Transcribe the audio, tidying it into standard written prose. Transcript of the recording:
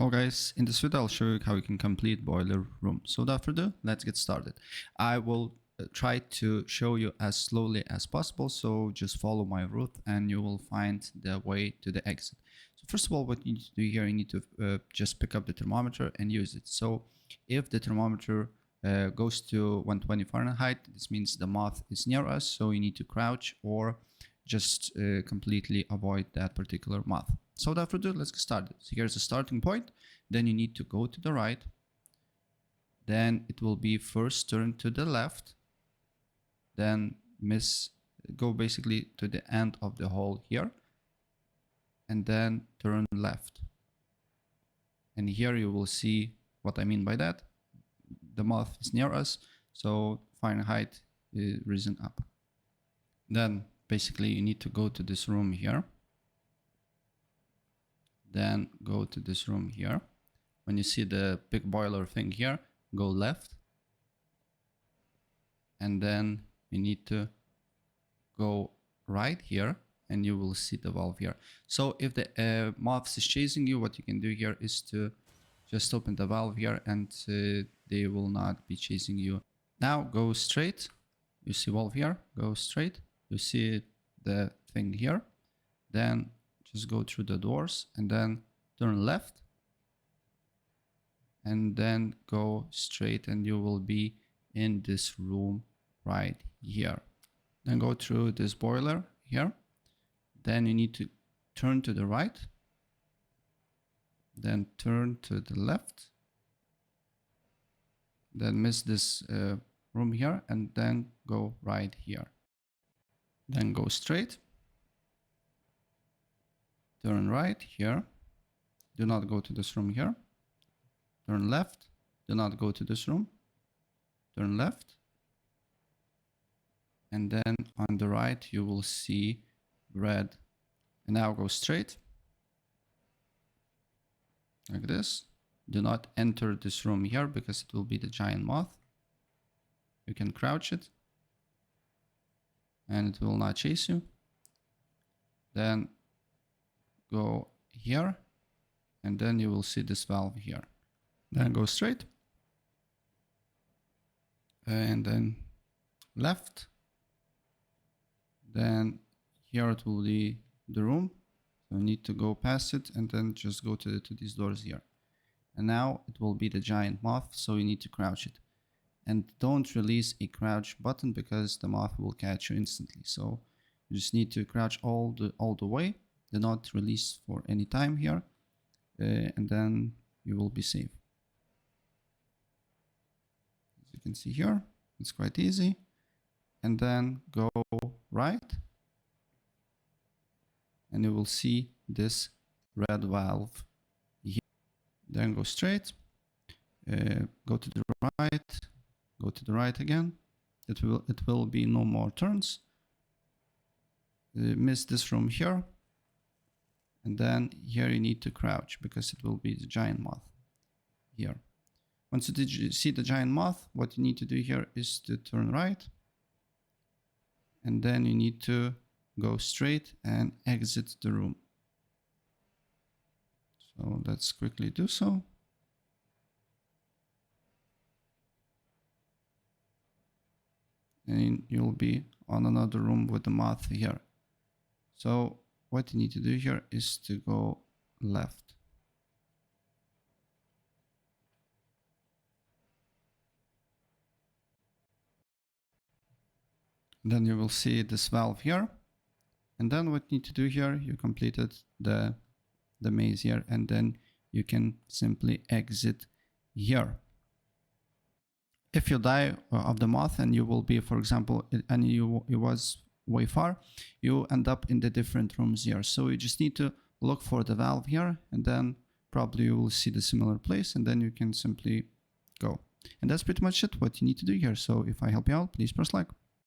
Hello guys, in this video I'll show you how you can complete boiler room. So without further ado, let's get started. I will try to show you as slowly as possible, so just follow my route and you will find the way to the exit. So first of all, what you need to do here, you need to just pick up the thermometer and use it. So if the thermometer goes to 120 Fahrenheit, this means the moth is near us, so you need to crouch or just completely avoid that particular moth. So without further ado, let's get started. So here's the starting point. Then you need to go to the right. Then it will be first turn to the left. Then go basically to the end of the hole here. And then turn left. And here you will see what I mean by that. The moth is near us, so Fahrenheit is risen up. Then basically you need to go to this room here. Then go to this room here. When you see the big boiler thing here, go left. And then you need to go right here and you will see the valve here. So if the moth is chasing you, what you can do here is to just open the valve here and they will not be chasing you. Now go straight. You see valve here, go straight. You see the thing here. Then just go through the doors and then turn left and then go straight and you will be in this room right here. Then go through this boiler here. Then you need to turn to the right, then turn to the left, then miss this room here and then go right here. Then go straight. Turn right here. Do not go to this room here. Turn left. Do not go to this room. Turn left. And then on the right, you will see red. And now go straight. Like this. Do not enter this room here because it will be the giant moth. You can crouch it. And it will not chase you. Then go here and then you will see this valve here. Then go straight and then left. Then here it will be the room, so you need to go past it and then just go to these doors here. And now it will be the giant moth, so you need to crouch it. And don't release a crouch button because the moth will catch you instantly. So you just need to crouch all the way. Do not release for any time here, and then you will be safe. As you can see here, it's quite easy. And then go right, and you will see this red valve here. Then go straight, go to the right, go to the right again. It will be no more turns. Miss this room here. And then here you need to crouch because it will be the giant moth here. Once you see the giant moth, what you need to do here is to turn right. And then you need to go straight and exit the room. So let's quickly do so. And you'll be on another room with the moth here. So what you need to do here is to go left. Then you will see this valve here. And then what you need to do here, you completed the maze here, and then you can simply exit here. If you die of the moth and you will be, for example, and you was way far, you end up in the different rooms here. So you just need to look for the valve here and then probably you will see the similar place and then you can simply go. And that's pretty much it what you need to do here. So if I help you out, please press like.